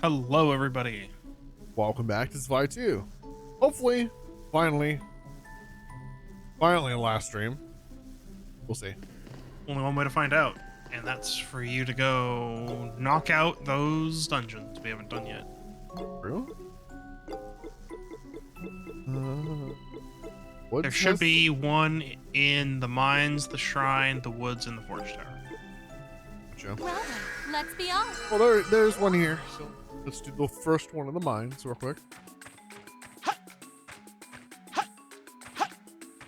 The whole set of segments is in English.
Hello, everybody. Welcome back to Zwei 2. Hopefully, finally a last stream. We'll see. Only one way to find out, and that's for you to go knock out those dungeons we haven't done yet. True? There should be one in the mines, the shrine, the woods, and the forge tower. Gotcha. Well then, let's be off. Well, there's one here. So let's do the first one of the mines real quick.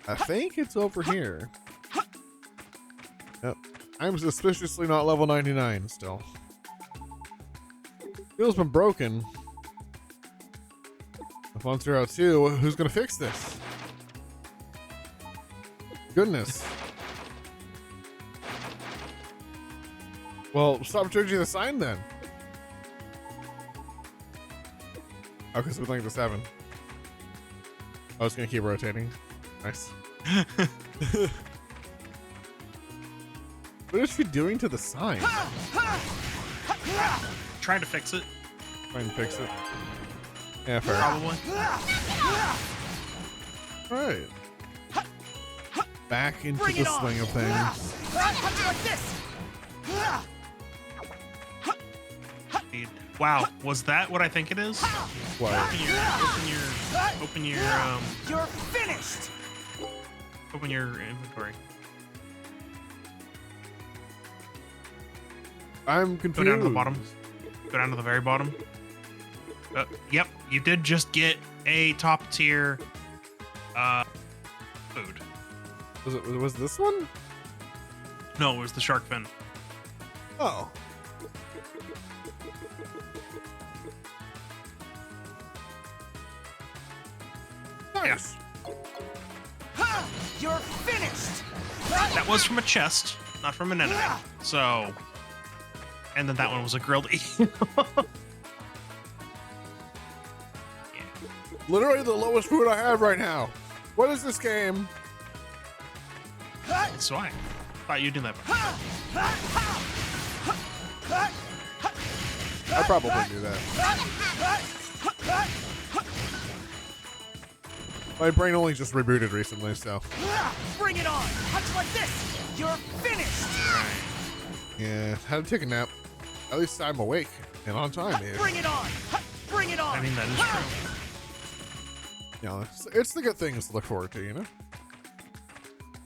I think it's over here. Yep. I'm suspiciously not level 99 still. Feels been broken. If I'm 2, who's gonna fix this? Goodness. Well, stop changing the sign then. Oh, because we're link to 7. I was gonna keep rotating. Nice. What is she doing to the sign? Trying to fix it. Trying to fix it. Yeah, fair. Probably. Alright. Back into the swing of things. Wow, was that what I think it is? What? Open your You're finished. Open your inventory. I'm confused. Go down to the bottom. Go down to the very bottom. Yep, you did just get a top tier food. Was this one? No, it was the shark fin. Oh. Nice. You're finished. That was from a chest, not from an enemy. So, and then that one was a grilled eel. Literally the lowest food I have right now. What is this game? It's Zwei. Thought you'd do that before. I probably do that. My brain only just rebooted recently, so. Bring it on. Punch like this. You're finished. Yeah, had to take a nap. At least I'm awake and on time. Bring it on. Bring it on. I mean, that is true. You know, it's the good things to look forward to, you know?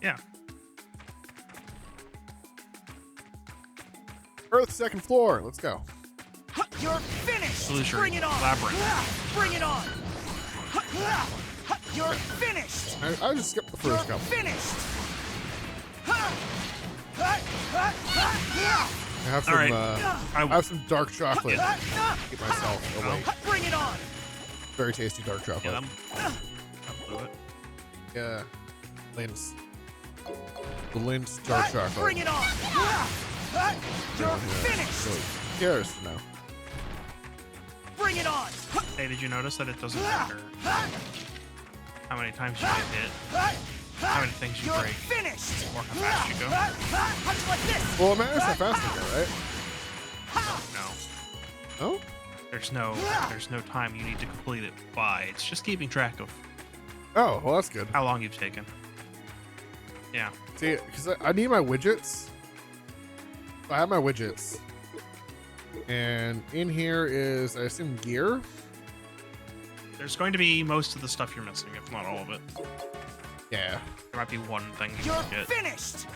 Yeah. Earth, second floor. Let's go. You're finished. Illusory. Bring it on. Labyrinth. Bring it on. You're finished. I just skipped the first You're couple. finished. I have some, All right. I have some dark chocolate to keep myself awake. Bring it on. Very tasty dark chocolate. Yeah, that'll do it. Yeah. Lindt. The Lindt dark chocolate. Bring it on. You're Really finished. cares to know. Bring it on. Hey, did you notice that it doesn't matter how many times you get hit, how many things you You're break, finished. or how fast you go? Punch like this. Well, it matters how fast you go, right? No. Oh? There's no time you need to complete it by. It's just keeping track of Oh, well, that's good. how long you've taken. Yeah. See, because I need my widgets. I have my widgets. And in here is, I assume, gear? There's going to be most of the stuff you're missing, if not all of it. Yeah. There might be one thing you You're can get, finished.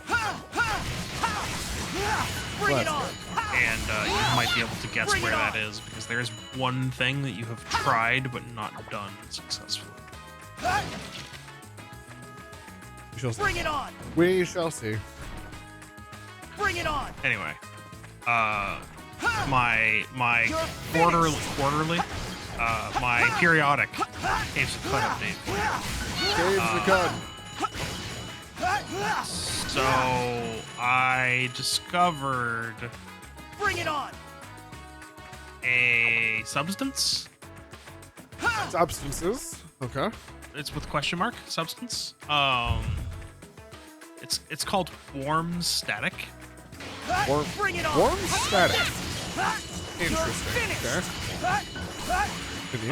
Bring it Well, on. and you might be able to guess Bring where it that on. is, because there is one thing that you have tried but not done successfully. We shall see. Bring it on. We shall see. Bring it on. Anyway, my You're quarterly, my periodic Caves of Cut update for you. Caves the cut. So I discovered Bring it on. a substance. Substances. Okay. It's with question mark substance. It's called warm static. Warm- Bring it on. warm static. You're Interesting. finished. Okay. Can you?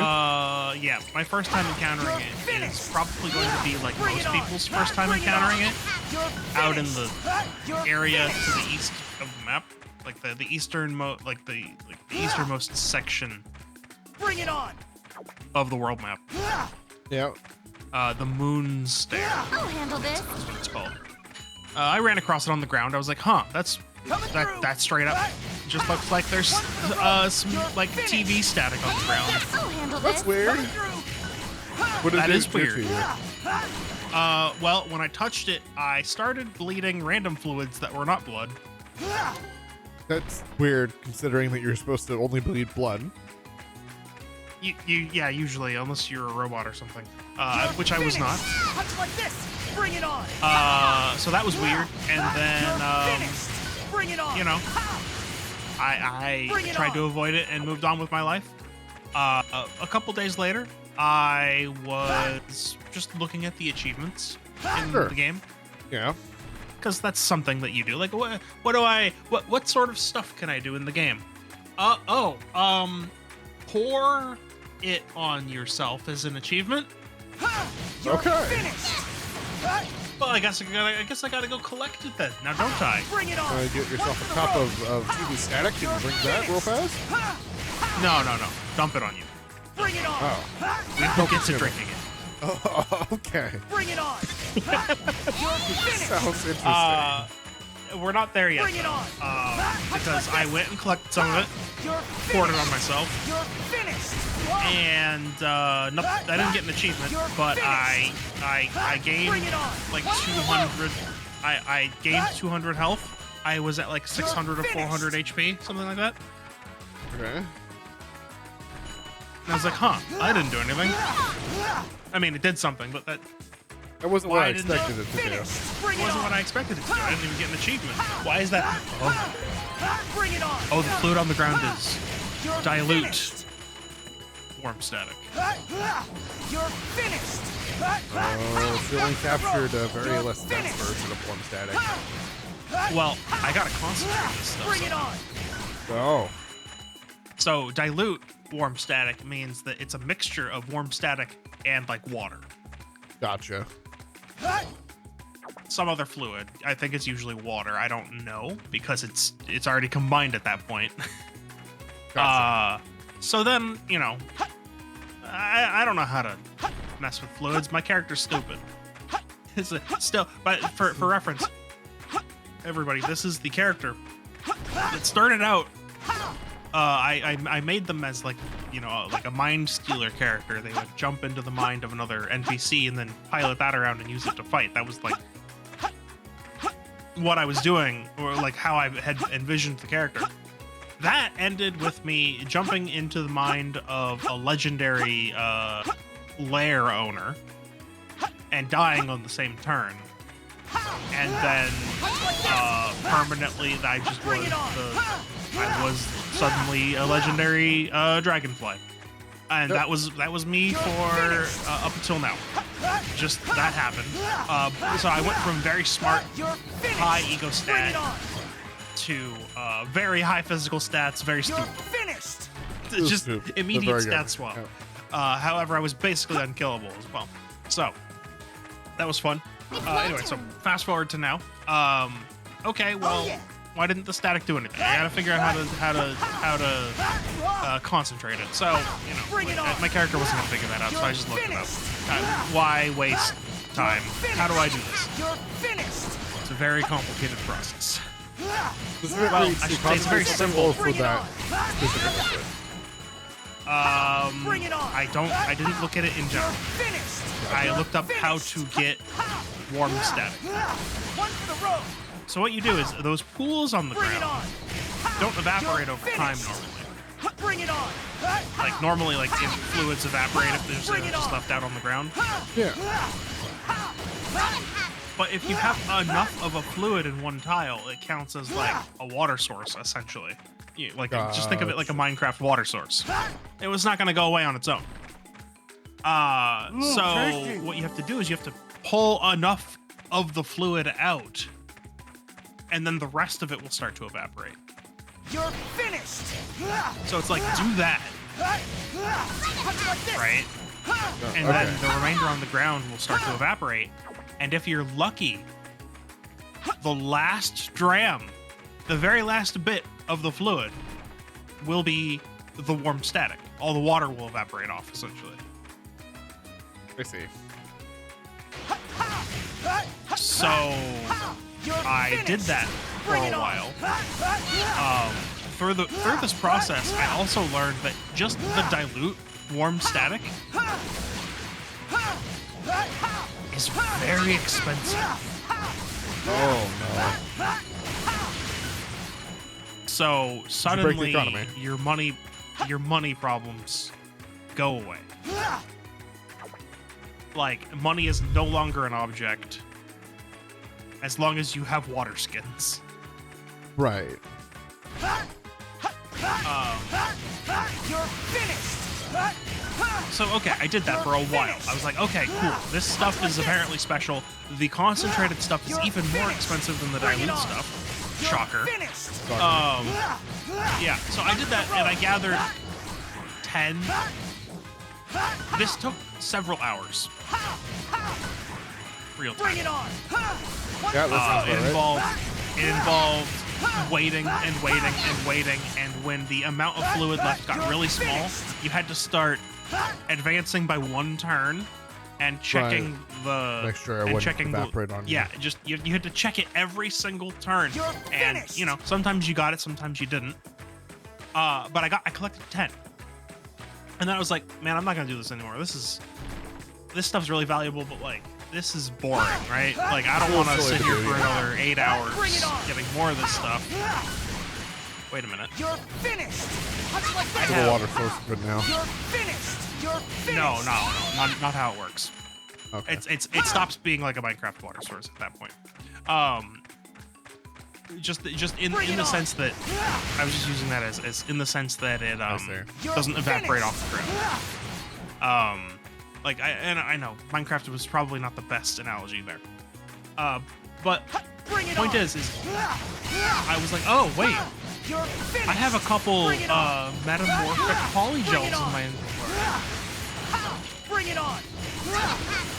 Yeah, my first time encountering it is probably going to be like most people's first time encountering it, out in the area to the east of the map, like the easternmost, like the easternmost section Bring it on. of the world map. Yeah. The Moon Stair. I'll handle this. That's what it's called. I ran across it on the ground. I was like, huh, that's straight up. Just looks like there's some like TV static on the ground. I'll handle That's this. weird. What did That it is do to weird. you? Well, when I touched it, I started bleeding random fluids that were not blood. That's weird, considering that you're supposed to only bleed blood. Yeah, usually, unless you're a robot or something, which I was not. Punch like this. Bring it on. So that was weird, and then Finished. Bring it on. you know, I tried to avoid it and moved on with my life. A couple days later, I was just looking at the achievements in Sure. the game, Yeah. because that's something that you do. Like, what sort of stuff can I do in the game? Pour it on yourself as an achievement. You're Okay. finished. Well, I guess I gotta go collect it then. Now, don't I? Bring it on. Get yourself a cup of TV static and drink that real fast. No. Dump it on you. Bring it on. Oh. We don't get to drinking it. Oh, okay. Bring it on. You're finished. Sounds interesting. We're not there yet, Bring it on. because I went and collected some of it, You're poured it on finished. myself, You're finished. and I didn't get an achievement, but I gained Bring it on. like 200. I gained 200 health. I was at like 600 or 400 HP, something like that. Okay. And I was like, huh, I didn't do anything. I mean, it did something, but that That wasn't what Why I didn't expected it to do. Finished. Bring it wasn't on. what I expected it to do. I didn't even get an achievement. Why is that? Bring it on. Oh, the fluid on the ground is You're dilute. finished. Warm static. You're finished. Oh, feeling captured a very less dense version of warm static. Well, I gotta concentrate this stuff. Bring it on. Oh. So dilute warm static means that it's a mixture of warm static and like water. Gotcha. Some other fluid. I think it's usually water. I don't know because it's already combined at that point. Gotcha. So then, you know, I don't know how to mess with fluids. My character's stupid. Still, but for reference, everybody, this is the character that started out. I made them as like, you know, like a mind stealer character. They would jump into the mind of another NPC and then pilot that around and use it to fight. That was like what I was doing, or like how I had envisioned the character. That ended with me jumping into the mind of a legendary lair owner and dying on the same turn. And then permanently, I was suddenly a legendary dragonfly, and that was me for up until now. Just that happened. So I went from very smart, high ego stat to very high physical stats, very stupid. Finished. Just Stupid, but immediate very stat good. swap. Yeah. However, I was basically unkillable as well. So that was fun. Anyway, so fast forward to now. Okay, well, why didn't the static do anything? I gotta figure out how to concentrate it. So, you know, my character wasn't gonna figure that out, so I just looked it up. Why waste time? How do I do this? You're finished. It's a very complicated process. Specifically, Well, I should say it's very simple. for that specific method. Bring it on. I didn't look at it in general. Finished. I looked up how to get warm static. One for the road. So what you do is those pools on the Bring it ground on. don't evaporate over time Finished. normally. Bring it on. Like normally, like if fluids evaporate if there's just left out on the ground. Yeah. But if you have enough of a fluid in one tile, it counts as like a water source essentially. Just think of it like a Minecraft water source. It was not going to go away on its own. So what you have to do is you have to pull enough of the fluid out, and then the rest of it will start to evaporate. You're finished. So it's like do that, right? And then the remainder on the ground will start to evaporate. And if you're lucky, the last dram, the very last bit of the fluid, will be the warm static. All the water will evaporate off, essentially. I see. So I did that for a while. Through this process, I also learned that just the dilute warm static is very expensive. Oh no. So break the suddenly economy? your money problems go away. Like, money is no longer an object as long as you have water skins. Right. You're finished. So, okay, I did that for a while. I was like, okay, cool. This stuff is apparently special. The concentrated stuff is even more expensive than the dilute stuff. Shocker. Finished. Yeah, so I did that, and I gathered 10. This took several hours. Real time. Bring it on. Yeah, that sounds It about right. involved waiting and waiting and waiting, and when the amount of fluid left got really small, you had to start advancing by one turn and checking the Make sure it and wouldn't checking evaporate the, on you. yeah, just you had to check it every single turn, You're and finished. you know, sometimes you got it, sometimes you didn't. But I collected 10, and then I was like, man, I'm not gonna do this anymore. This stuff's really valuable, but like, this is boring, right? Like, I don't want to silly sit to here do, for yeah. another 8 hours Bring it on. getting more of this stuff. Wait a minute. You're finished. Touch like I this. The have- water source is good now. You're finished. You're finished. No, not how it works. Okay. It stops being like a Minecraft water source at that point. Just in Bring it the on. sense that I was just using that as in the sense that it see. doesn't evaporate finished. off the ground. Like I know Minecraft was probably not the best analogy there. But Bring it point on. is I was like, oh wait, You're finished. I have a couple Bring it on. metamorphic polygels Bring it in on. my inventory. Bring it on.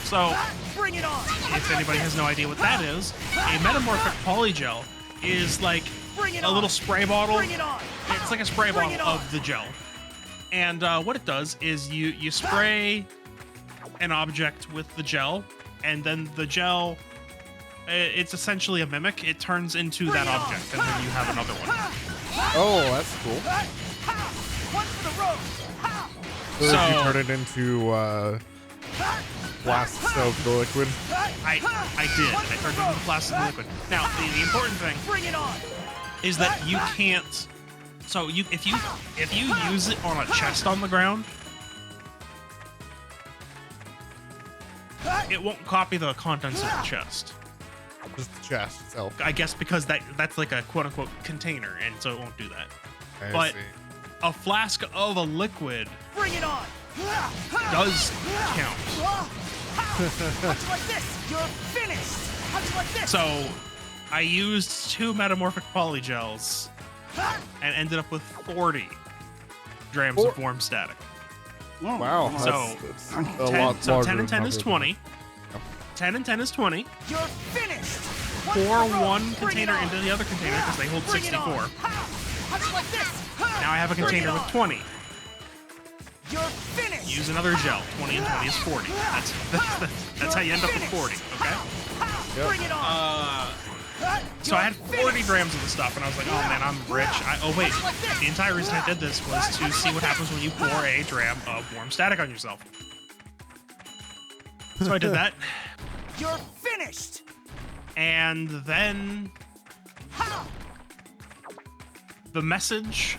So Bring it on. if anybody has no idea what that is, a metamorphic polygel is like Bring it a on. little spray bottle. Bring it on. It's like a spray Bring bottle it on. of the gel. And what it does is you spray an object with the gel, and then the gel, it's essentially a mimic. It turns into that object, and then you have another one. Oh, that's cool. One for the road. So, So- you turn it into blast soaked liquid. I did. I turned it into plastic liquid. Now, the important thing Bring it on. is that you can't. So if you use it on a chest on the ground, it won't copy the contents of the chest. Just the chest itself. I guess because that's like a quote unquote container, and so it won't do that. I But see. a flask of a liquid Bring it on. does count. Touch like this. You're finished. Touch like this. So I used 2 metamorphic polygels and ended up with 40 drams of warm static. Wow. So, that's a 10, lot so larger 10 and 10 number is than- 20. 10 and 10 is 20. You're finished. Pour for the road. one Bring it container on. into the other container because they hold Bring it 64. on. Touch like this. Now I have a Bring it container with on. 20. You're finished. Use another gel. 20 and 20 is 40. That's how you end up with 40, okay? Yep. Bring it on. So I had 40 grams of the stuff, and I was like, oh man, I'm rich. Oh wait, the entire reason I did this was to see what happens when you pour a dram of warm static on yourself. So I did that, You're finished. and then the message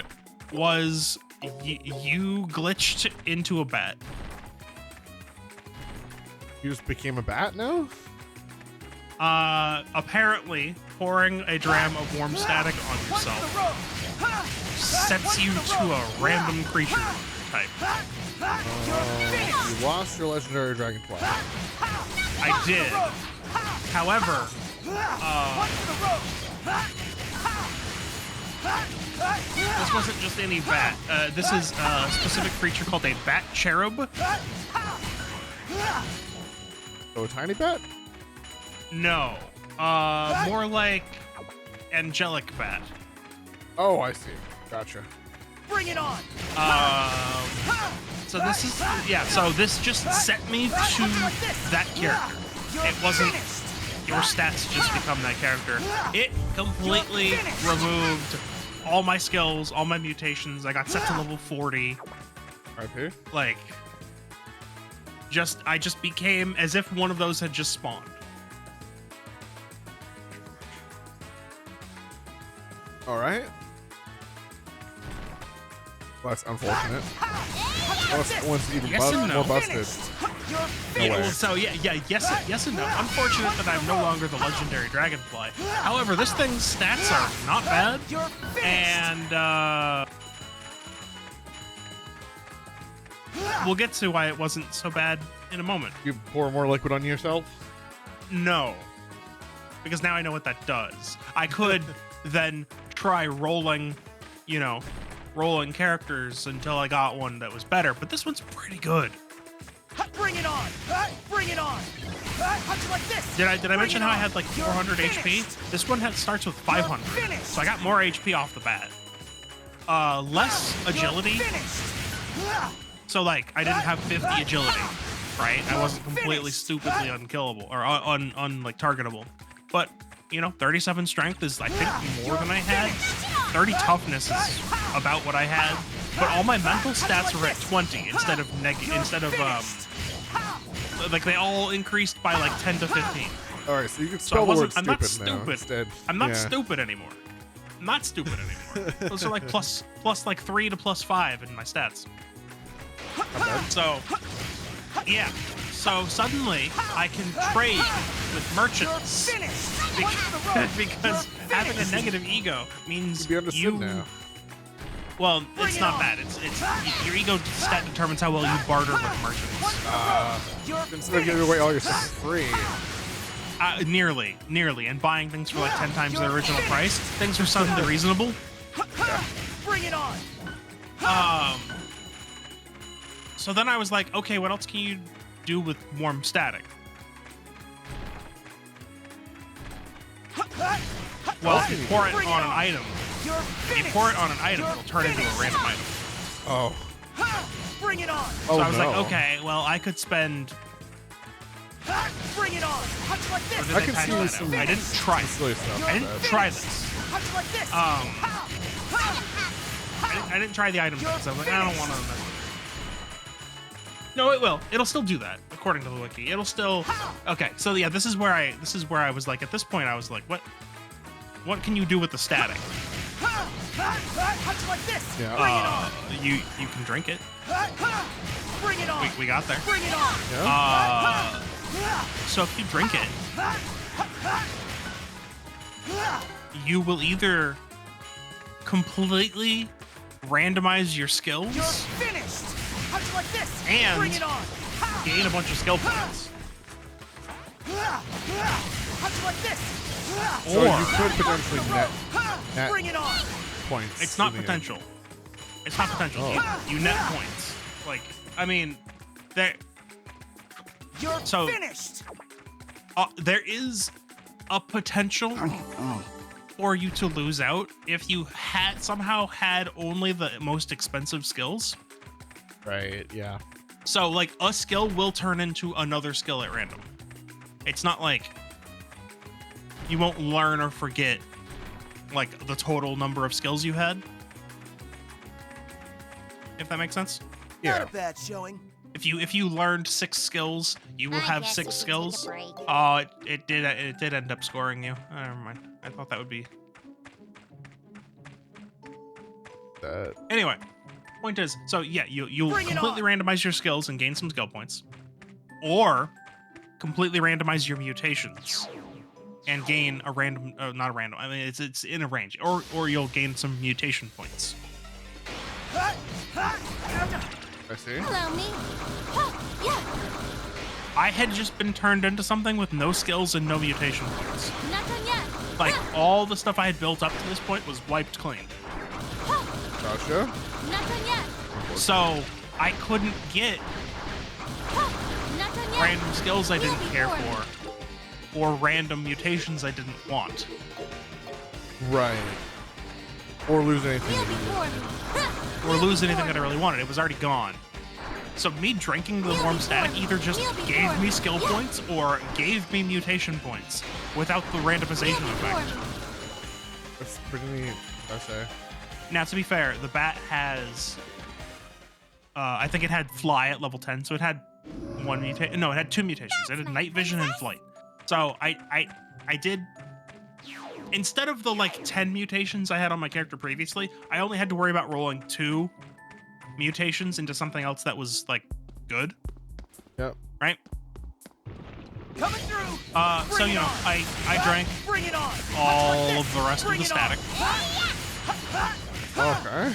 was you glitched into a bat. You just became a bat now? Apparently, pouring a dram of warm static on One for yourself the road. sets you to a random creature type. You lost your legendary dragonfly. I did. However, One for the road. This wasn't just any bat. This is a specific creature called a bat cherub. Oh, a tiny bat? No. More like angelic bat. Oh, I see. Gotcha. Bring it on. So this is, yeah, so this just set me to that character. It wasn't your stats just become that character. It completely removed all my skills, all my mutations. I got set to level 40. RP? Like, I just became as if one of those had just spawned. All right. Well, that's unfortunate. One's even Yes and no. more busted. No way. So yes and no. Unfortunate that I'm no longer the legendary dragonfly. However, this thing's stats are not bad, and we'll get to why it wasn't so bad in a moment. You pour more liquid on yourself? No, because now I know what that does. I could then try rolling, rolling characters until I got one that was better, but this one's pretty good. Bring it on. Bring it on. How'd you like this? Did I mention how I had like 400 HP? This one starts with 500, so I got more HP off the bat. Less agility. So like I didn't have 50 agility, right? I wasn't completely stupidly unkillable or like targetable. But 37 strength is I think more than I had. 30 toughness is about what I had. But all my mental stats were at 20 instead of like they all increased by like 10 to 15. All right, so you can So spell the word I'm not stupid now stupid. instead. I'm not Yeah. stupid anymore. I'm not stupid anymore. Those are like plus like 3 to plus 5 in my stats. So yeah. So suddenly I can trade with merchants because having a negative ego means You'd be understood now. Well, it's not that. It's your ego stat determines how well you barter with merchants. Instead of giving away all your stuff for free. Nearly, and buying things for like 10 times their original price. Things are suddenly reasonable. Bring it on. So then I was like, okay, what else can you do with warm static? Well, if you pour it on an item, it'll turn into a random item. Oh. Bring it on. So I was like, okay, well, I could spend. Bring it on. How'd you like this? I can see some I didn't try. silly stuff. I didn't try this. How'd you like this? I didn't try the item because I was like, I don't want to mess with it. No, it will. It'll still do that, according to the wiki. It'll still. Okay, so yeah, this is where I was like, at this point, I was like, what can you do with the static? How'd you like this? Yeah. You can drink it. Bring it on. We got there. Bring it on. Yeah. So if you drink it, you will either completely randomize your skills You're finished. How'd you like this? And Bring it on. gain a bunch of skill points. How'd you like this? So Or you could potentially net Bring it on. points. it's not in the end. potential. It's not potential. Oh. You net points. Like, I mean, there You're finished. there is a potential for you to lose out if you somehow had only the most expensive skills. Right, yeah. So, like, a skill will turn into another skill at random. It's not like you won't learn or forget, like, the total number of skills you had. If that makes sense. Yeah. Not a bad showing. If you learned 6 skills, you will I have guess 6 we can skills. take a break. Oh, it did end up scoring you. Oh, never mind. I thought that would be. Anyway, point is, so yeah, you'll Bring it completely randomize your skills and gain some skill points, or completely randomize your mutations and gain a random, not a random. I mean, it's in a range, or you'll gain some mutation points. I see. Hello, me. Oh, yeah. I had just been turned into something with no skills and no mutation points. Not done yet. Like, all the stuff I had built up to this point was wiped clean. Gotcha. Not done yet. So, I couldn't get Not done yet. random skills I didn't Will be care formed. for, or random mutations I didn't want. Right. Or lose anything. Will be formed. Or lose anything that I really wanted. It was already gone. So me drinking the warm static either just gave me skill points or gave me mutation points without the randomization effect. That's pretty neat, I say. Now, to be fair, the bat has... I think it had fly at level 10, so it had one mutation. No, it had two mutations. It had night vision and flight. So I did... Instead of the, like, 10 mutations I had on my character previously, I only had to worry about rolling 2 mutations into something else that was, like, good. Yep. Right? Coming through. So, you know, I drank Bring it on. all Much like of the rest of Bring the it on. static. Okay.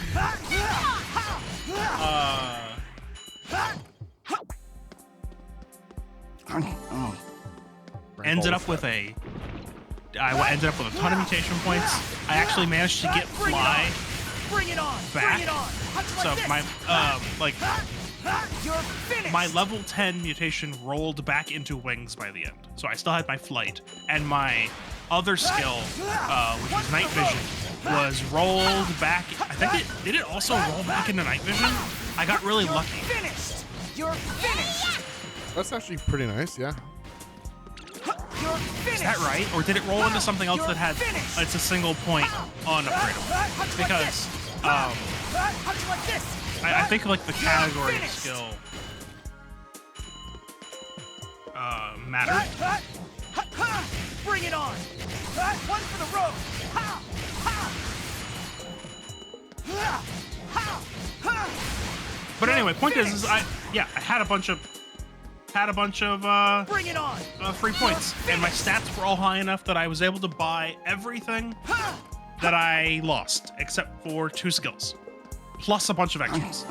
Ended up with a... I ended up with a ton of mutation points. I actually managed to get Bring it fly on. Bring it on. back. Bring it on. How'd you So like this? You're finished. my level 10 mutation rolled back into wings by the end. So I still had my flight, and my other skill, which was night vision, was rolled back. I think did it also roll back into night vision? I got really You're lucky. finished. You're finished. That's actually pretty nice, yeah. You're finished. Is that right? Or did it roll into something else that had it's a single point unupgradable? Because How'd you like this? I think like the category of skill mattered. Bring it on. One for the road. But anyway, point is I had a bunch of Bring it on. free points, and my stats were all high enough that I was able to buy everything that I lost, except for 2 skills, plus a bunch of extras.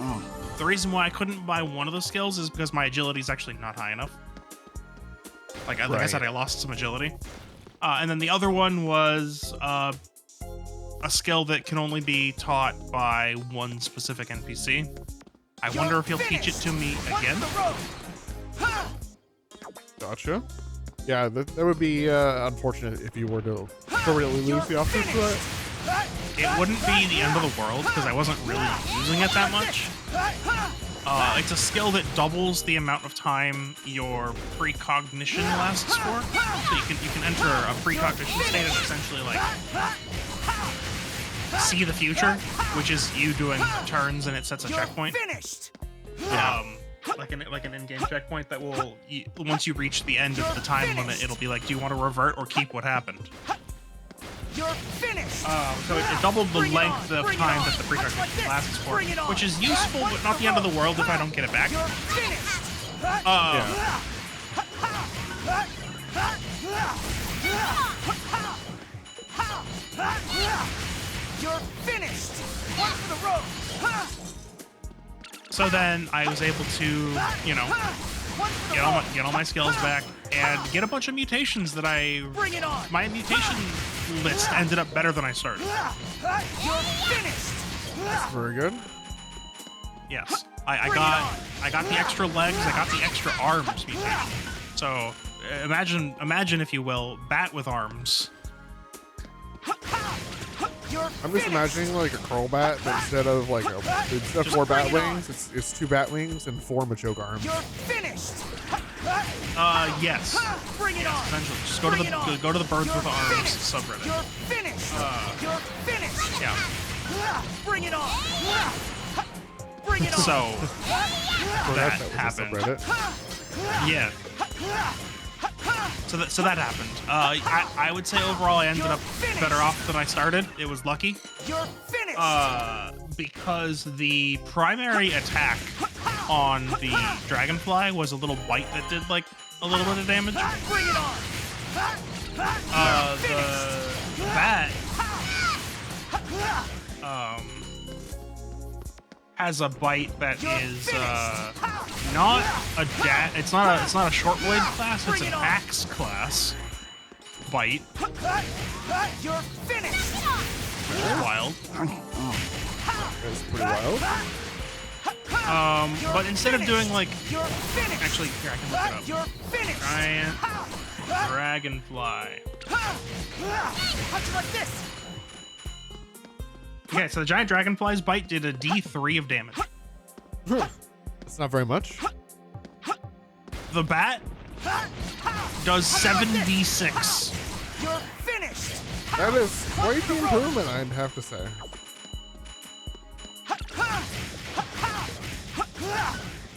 The reason why I couldn't buy one of those skills is because my agility is actually not high enough. Like I said, I lost some agility. And then the other one was a skill that can only be taught by one specific NPC. I wonder if he'll teach it to me again. Gotcha. Yeah, that would be unfortunate if you were to permanently lose the option to it. It wouldn't be the end of the world because I wasn't really using it that much. It's a skill that doubles the amount of time your precognition lasts for. So you can enter a precognition state and essentially like see the future, which is you doing turns and it sets a checkpoint. Finished. Like an in-game checkpoint that will once you reach the end of the time limit, it'll be like, do you want to revert or keep what happened? You're finished. So it doubled the length of time that the precognition lasts for, which is useful, but not the end of the world if I don't get it back. You're finished. You're finished. One for the road. So then I was able to, you know, get all my skills back and get a bunch of mutations that Bring it on. my mutation list ended up better than I started. You're finished. Very good. Yes. I got the extra legs, I got the extra arms mutation. So imagine if you will, bat with arms. I'm just imagining like a curl bat, but instead of like instead of 4 bat wings, it's 2 bat wings and 4 Machoke arms. You're finished. Yes. Bring it on. Essentially, just go to the birds with arms subreddit. You're finished. You're finished. Yeah. Bring it on. Bring it on. So that was a happened. subreddit. Yeah. So that happened. I would say overall I ended up better off than I started. It was lucky. You're finished. Because the primary attack on the dragonfly was a little bite that did like a little bit of damage. Bring it on. The bat has a bite that is not a it's not a short blade class, it's an axe class. bite, You're finished. which is wild. That's pretty wild. But instead of doing like, You're finished. actually, here I can look it up. You're finished. Giant dragonfly. How'd you like this? Okay, so the giant dragonfly's bite did a D3 of damage. It's not very much. The bat does 7d6. You're finished. That is quite the improvement, I'd have to say.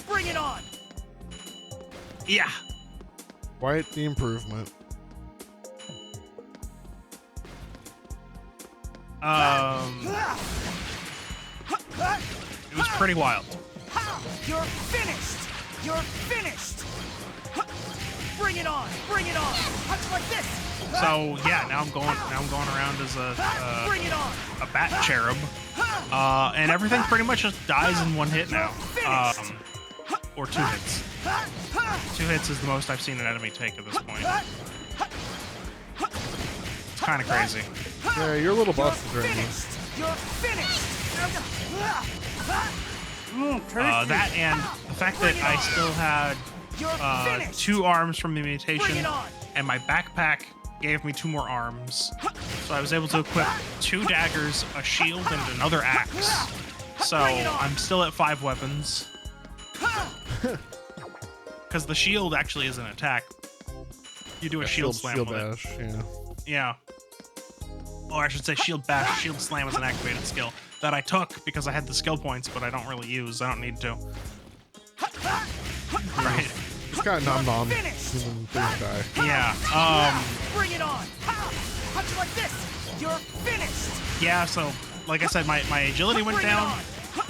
Bring it on. Yeah. Quite the improvement. It was pretty wild. You're finished. You're finished. Bring it on. Bring it on. How'd you like this? So yeah, now I'm going around as Bring it on. a bat cherub, and everything pretty much just dies in one hit now, or 2 hits. 2 hits is the most I've seen an enemy take at this point. It's kind of crazy. Yeah, your little boss is right now. Finished. You're finished. That and the fact that I still had You're finished. 2 arms from the Bring mutation, it on. and my backpack gave me 2 more arms. So I was able to equip 2 daggers, a shield, and another axe. So I'm still at 5 weapons. Because the shield actually is an attack. You do a shield slam shield with it. bash, yeah. Yeah. Or I should say shield bash. Shield slam is an activated skill that I took because I had the skill points, but I don't really use. I don't need to. Right. Just got nom nom. Finished. And things die. Yeah. Bring it on. How'd you like this? You're finished. Yeah, so like I said, my agility went Bring it down. on.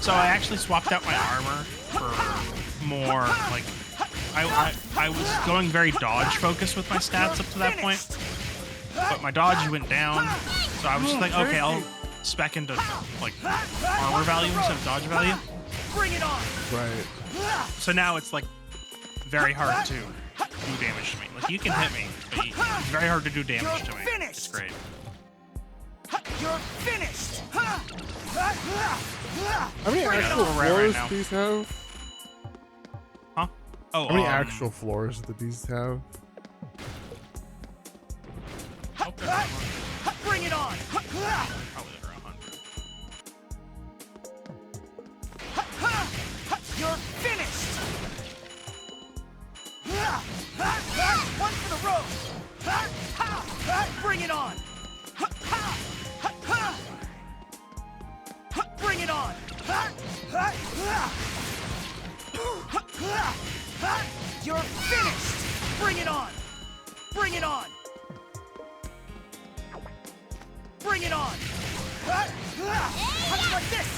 So I actually swapped out my armor for more like I was going very dodge focused with my stats up to that point. But my dodge went down. So I was just like, okay, I'll spec into like armor value instead of dodge value. Bring it on. Right. So now it's like very hard to do damage to me. Like you can hit me, but it's very hard to do damage to me. It's great. You're finished. How many Pretty actual cool right floors now. do these have? Huh? Oh, How many actual floors do these have? oh, they're not on. Bring it on. Probably they're 100. You're finished. One for the road. Bring it on. Bring it on. You're finished. Bring it on. Bring it on. Bring it on. How'd you like this?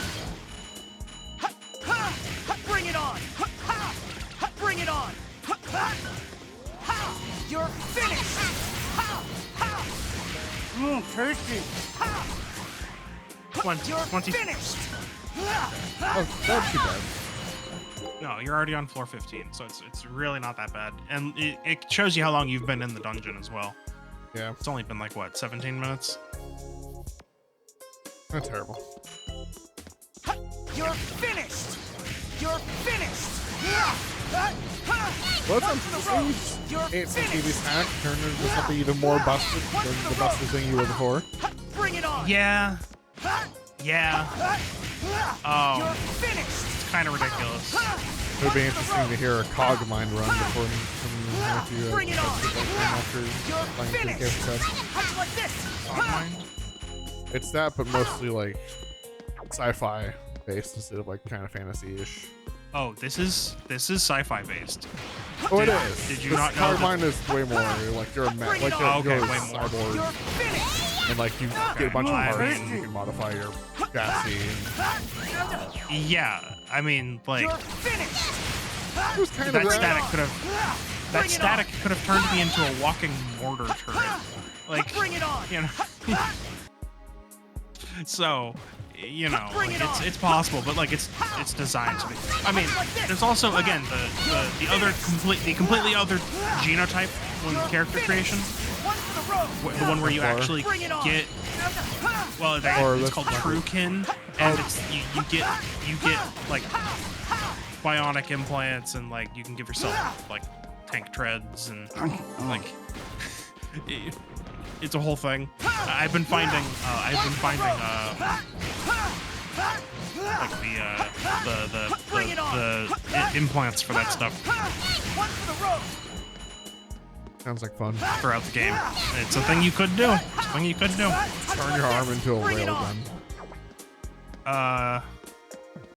Bring it on. Bring it on. You're finished. Tasty. You're 20. finished. Oh, that's too bad. No, you're already on floor 15, so it's really not that bad. And it shows you how long you've been in the dungeon as well. Yeah, It's only been like, what, 17 minutes? not terrible. You're finished. You're finished. Well, One for the road. You're Ate some TV's finished. hack, turned into something even more busted than the busted thing you were before. Bring it on. Yeah. Yeah. You're finished. It's kind of ridiculous. It would be interesting to hear a cog mine run before from you Bring it on. after You're playing through the finished. case. How'd you like this? Mind? It's that, but mostly like sci-fi based instead of like kind of fantasy-ish. Oh, this is sci-fi based. Oh, it Did- is. did you This not know cog that- mine is way more like you're a Bring like it you're, on. you're Okay, a way more. cyborg, You're finished. and like you get a bunch of I parts mean- and you can modify your chassis. And Yeah, I mean, like You're finished. it was kind that of static could have that Bring it static could have turned me into a walking mortar turret. Like, Bring it on. you know. So, you know, Bring like, it on. it's possible, but like it's designed to be. I mean, there's also again the completely other genotype when character creation. One for the road. The one where you Or- actually Bring it on. get, well, Or it's this called one. Truekin, and it's you get like bionic implants, and like you can give yourself like tank treads and like it's a whole thing. I've been finding like the implants for that stuff One for the road. Sounds like fun. throughout the game. It's a thing you could do. It's a thing you could do. Turn your arm into a Bring it on. railgun.